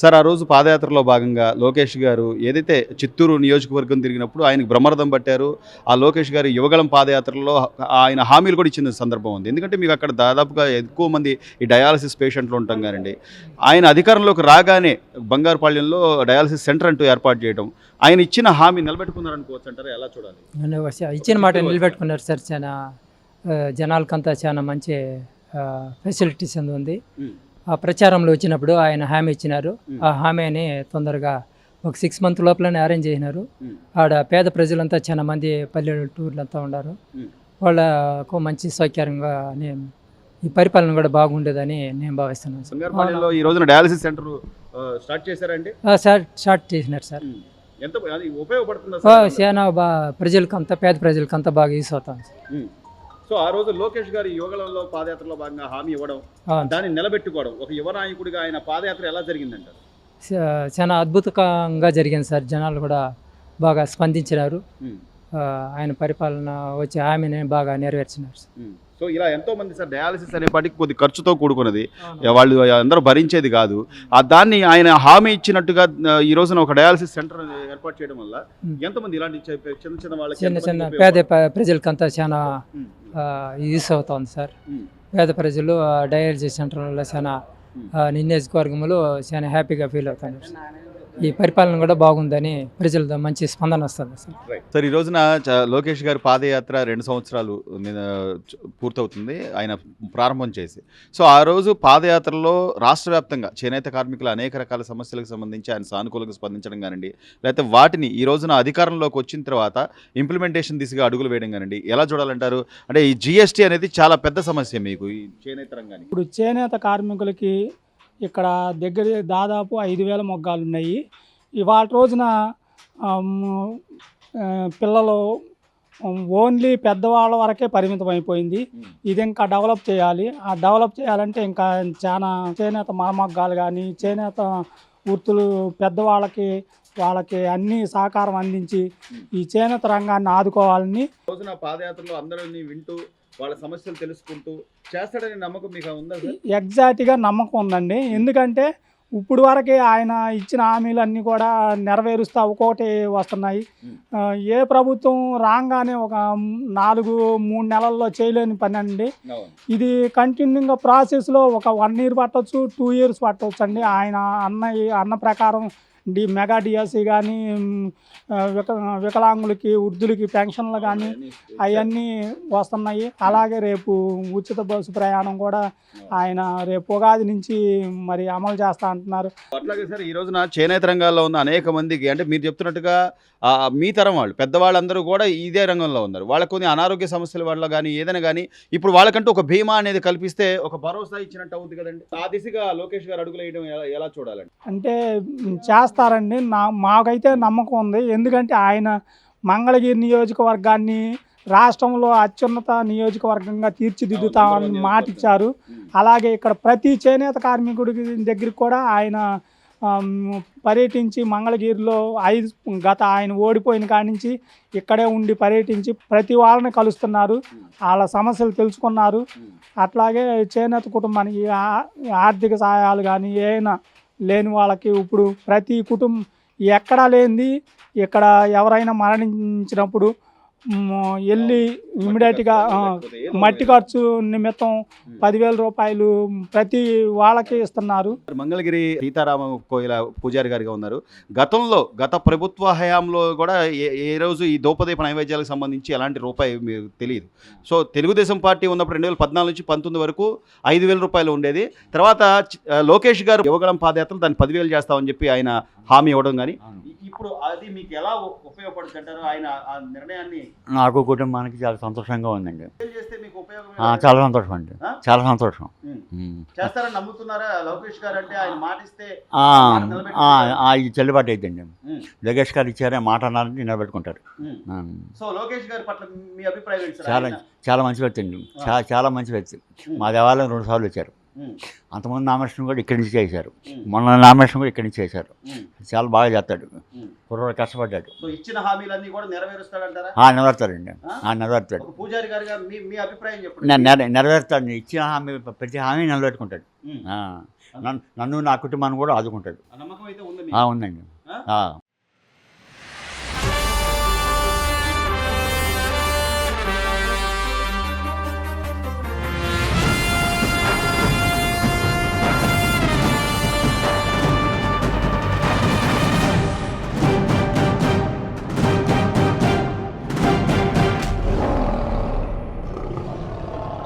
Sir ఆ రోజు పాదయాత్రలో భాగంగా లోకేష్ గారు ఏదైతే చిత్తూరు నియోజకవర్గం తిరిగినప్పుడు ఆయనకు బ్రహ్మరథం పట్టారు. ఆ లోకేష్ గారు యువగళం పాదయాత్రలో ఆయన హామీలు కూడా ఇచ్చిన సందర్భం ఉంది. ఎందుకంటే మీకు అక్కడ దాదాపుగా ఎక్కువ మంది ఈ డయాలసిస్ పేషెంట్లు ఉంటాం కానండి. ఆయన అధికారంలోకి రాగానే బంగారుపాళ్యంలో డయాలసిస్ సెంటర్ అంటూ ఏర్పాటు చేయడం, ఆయన ఇచ్చిన హామీ నిలబెట్టుకున్నారనుకోవచ్చు అంటారా? ఎలా చూడాలి? ఇచ్చిన మాట నిలబెట్టుకున్నారు సార్. చాలా జనాలకంతా చాలా మంచి ఫెసిలిటీస్ ఉంది. ఉమ్, ఆ ప్రచారంలో వచ్చినప్పుడు ఆయన హామీ ఇచ్చినారు. ఆ హామీని తొందరగా ఒక 6 months లోపలనే అరేంజ్ చేసినారు. ఉమ్, ఆడ పేద ప్రజలంతా చాలా మంది పల్లెటూర్లంతా ఉన్నారు. ఉమ్. వాళ్ళకు మంచి సౌకర్యంగా ఈ పరిపాలన కూడా బాగుండేదని నేను భావిస్తున్నాను సార్. బంగారుపాళ్యంలో ఈ రోజున డయాలసిస్ సెంటర్ స్టార్ట్ చేశారండి. స్టార్ట్ చేసినారు సార్. ఎంత అది ఉపయోగపడుతుందా సార్? చాలా ప్రజలకంతా పేద ప్రజలకంతా బాగా యూస్ అవుతాం సార్. సో ఆ రోజు లోకేష్ గారి యువగళంలో పాదయాత్రలో భాగంగా హామీ ఇవ్వడం, అవును. దాన్ని నిలబెట్టుకోవడం, ఒక యువ నాయకుడిగా ఆయన పాదయాత్ర ఎలా జరిగిందంటారు? చాలా అద్భుతంగా జరిగింది సార్. జనాలు కూడా బాగా స్పందించినారు. ఉమ్, ఆయన పరిపాలన వచ్చే హామీని బాగా నెరవేర్చినారు సార్. సో ఇలా ఎంతో మంది సార్ డయాలసిస్ అనేపాటికి కొద్ది ఖర్చుతో కూడుకున్నది, వాళ్ళు అందరూ భరించేది కాదు. దాన్ని ఆయన హామీ ఇచ్చినట్టుగా ఈ రోజున ఒక డయాలసిస్ సెంటర్ ఏర్పాటు చేయడం వల్ల ఎంతమంది ఇలాంటి చిన్న చిన్న వాళ్ళకి చిన్న ఎంతమందికి చిన్న ఉపయోగపడుతుంది? పేద ప్రజలకంతా చాలా ఉమ్, యూస్ అవుతుంది సార్. ఉమ్, పేద ప్రజలు డయాలసిస్ సెంటర్లో చాలా నియోజకవర్గంలో చాలా హ్యాపీగా ఫీల్ అవుతున్నారు సార్. ఈ పరిపాలన కూడా బాగుందని ప్రజలతో మంచి స్పందన వస్తుంది సార్. రైట్. సార్ ఈ రోజున లోకేష్ గారి పాదయాత్ర 2 సంవత్సరాలు పూర్తవుతుంది ఆయన ప్రారంభం చేసి. సో ఆ రోజు పాదయాత్రలో రాష్ట్ర వ్యాప్తంగా చేనేత కార్మికుల అనేక రకాల సమస్యలకు సంబంధించి ఆయన సానుకూలంగా స్పందించడం కానివ్వండి, లేకపోతే వాటిని ఈ రోజున అధికారంలోకి వచ్చిన తర్వాత ఇంప్లిమెంటేషన్ దిశగా అడుగులు వేయడం కానివ్వండి, ఎలా చూడాలంటారు? అంటే ఈ జిఎస్టీ అనేది చాలా పెద్ద సమస్య మీకు ఈ చేనేత రంగానికి. ఇప్పుడు చేనేత కార్మికులకి ఇక్కడ దగ్గర దాదాపు 5,000 మొగ్గాలు ఉన్నాయి. ఇవాళ రోజున ఆమ్, పిల్లలు ఓన్లీ పెద్దవాళ్ళ వరకే పరిమితం అయిపోయింది. ఇది ఇంకా డెవలప్ చేయాలి. ఆ డెవలప్ చేయాలంటే ఇంకా చాలా చేనేత మరమగ్గాలు కానీ చేనేత వృత్తులు వాళ్ళకి అన్ని సహకారం అందించి ఈ చేనేత రంగాన్ని ఆదుకోవాలని రోజున పాదయాత్రలో అందరినీ వింటూ వాళ్ళ సమస్యలు తెలుసుకుంటూ చేస్తాడనే నమ్మకం మీకు ఉందా సార్? ఎగ్జాక్ట్గా నమ్మకం ఉందండి. ఎందుకంటే ఇప్పుడు వరకే ఆయన ఇచ్చిన హామీలన్నీ కూడా నెరవేరుస్తూ ఒక్కొక్కటి వస్తున్నాయి. ఏ ప్రభుత్వం రాగానే ఒక 3 నెలల్లో చేయలేని పని అండి. అవును. ఇది కంటిన్యూగా ప్రాసెస్లో ఒక 1 year పట్టవచ్చు, 2 years పట్టవచ్చు అండి. ఆయన అన్న ప్రకారం మెగా డిఎస్సి కానీ వికలాంగులకి వృద్ధులకి పెన్షన్లు కానీ అవన్నీ వస్తున్నాయి. అలాగే రేపు ఉచిత బస్సు ప్రయాణం కూడా ఆయన రేపు ఉగాది నుంచి మరి అమలు చేస్తా అంటున్నారు. అట్లాగే సార్ ఈ రోజున చేనేత రంగాల్లో ఉన్న అనేక మందికి, అంటే మీరు చెప్తున్నట్టుగా మీ తరం వాళ్ళు పెద్దవాళ్ళందరూ కూడా ఇదే రంగంలో ఉన్నారు. వాళ్ళకు కొన్ని అనారోగ్య సమస్యల వల్ల కానీ ఏదైనా కానీ ఇప్పుడు వాళ్ళకంటూ ఒక బీమా అనేది కల్పిస్తే ఒక భరోసా ఇచ్చినట్టు అవుతుంది కదండి. ఆ దిశగా లోకేష్ గారు అడుగులు వేయడం ఎలా చూడాలండి? అంటే చేస్తారండి. మాకైతే నమ్మకం ఉంది. ఎందుకంటే ఆయన మంగళగిరి నియోజకవర్గాన్ని రాష్ట్రంలో అత్యున్నత నియోజకవర్గంగా తీర్చిదిద్దుతామని మాట ఇచ్చారు. అలాగే ఇక్కడ ప్రతి చేనేత కార్మికుడి దగ్గరికి కూడా ఆయన పర్యటించి మంగళగిరిలో ఆయన ఓడిపోయిన కాడి నుంచి ఇక్కడే ఉండి పర్యటించి ప్రతి వాళ్ళని కలుస్తున్నారు, వాళ్ళ సమస్యలు తెలుసుకున్నారు. అట్లాగే చేనేత కుటుంబానికి ఆర్థిక సహాయాలు కానీ ఏమైనా లేని వాళ్ళకి ఇప్పుడు ప్రతి కుటుంబం ఎక్కడా లేనిది ఇక్కడ ఎవరైనా మరణించినప్పుడు వెళ్ళి ఇమ్మీడియట్గా మట్టి ఖర్చు నిమిత్తం 10,000 రూపాయలు ప్రతి వాళ్ళకి ఇస్తున్నారు. మంగళగిరి సీతారామ కోయిల పూజారి గారిగా ఉన్నారు. గత ప్రభుత్వ హయాంలో కూడా ఏ రోజు ఈ దోపదీప నైవేద్యాలకు సంబంధించి ఎలాంటి రూపాయి మీకు తెలియదు. సో తెలుగుదేశం పార్టీ ఉన్నప్పుడు 2014 నుంచి 19 వరకు 5,000 రూపాయలు ఉండేది. తర్వాత లోకేష్ గారు యువగళం పాదయాత్ర దాన్ని 10,000 చేస్తామని చెప్పి ఆయన హామీ ఇవ్వడం కానీ ఇప్పుడు అది మీకు ఎలా ఉపయోగపడుతుంది అంటారు? ఆయన ఆ నిర్ణయాన్ని నాకు కుటుంబానికి చాలా సంతోషంగా ఉందండి. చేస్తే మీకు ఉపయోగం చాలా సంతోషం అండి, చాలా సంతోషం. చేస్తారని నమ్ముతున్నారా? లోకేష్ గారు అంటే ఆయన మాటిస్తే ఇది చెల్లుబాటు అయిద్దండి. లోకేష్ గారు ఇచ్చారే మాట అన్నారని నిలబెట్టుకుంటారు. సో లోకేష్ గారి పట్ల మీ అభిప్రాయం ఏంటి సార్? చాలా మంచి వ్యక్తి అండి, చాలా మంచి వ్యక్తి. మా దేవాలయం 2 సార్లు వచ్చారు. అంతమంది నామినేషన్ కూడా ఇక్కడి నుంచి చేశారు, మొన్న నామినేషన్ కూడా ఇక్కడి నుంచి చేశారు. చాలా బాగా చేస్తాడు, కుర్రోడు కష్టపడ్డాడు. సో ఇచ్చిన హామీలన్నీ కూడా నెరవేరుస్తాడంటారా? నెరవేరుతాడండి, నెరవేరుతాడు. ఒక పూజారి గారుగా మీ అభిప్రాయం చెప్పండి. నెరవేరుతాడు, ఇచ్చిన హామీ ప్రతి హామీ నిలబెట్టుకుంటాడు. నన్ను నా కుటుంబాన్ని కూడా ఆదుకుంటాడు. ఆ నమ్మకం అయితే ఉంది ఉందండి.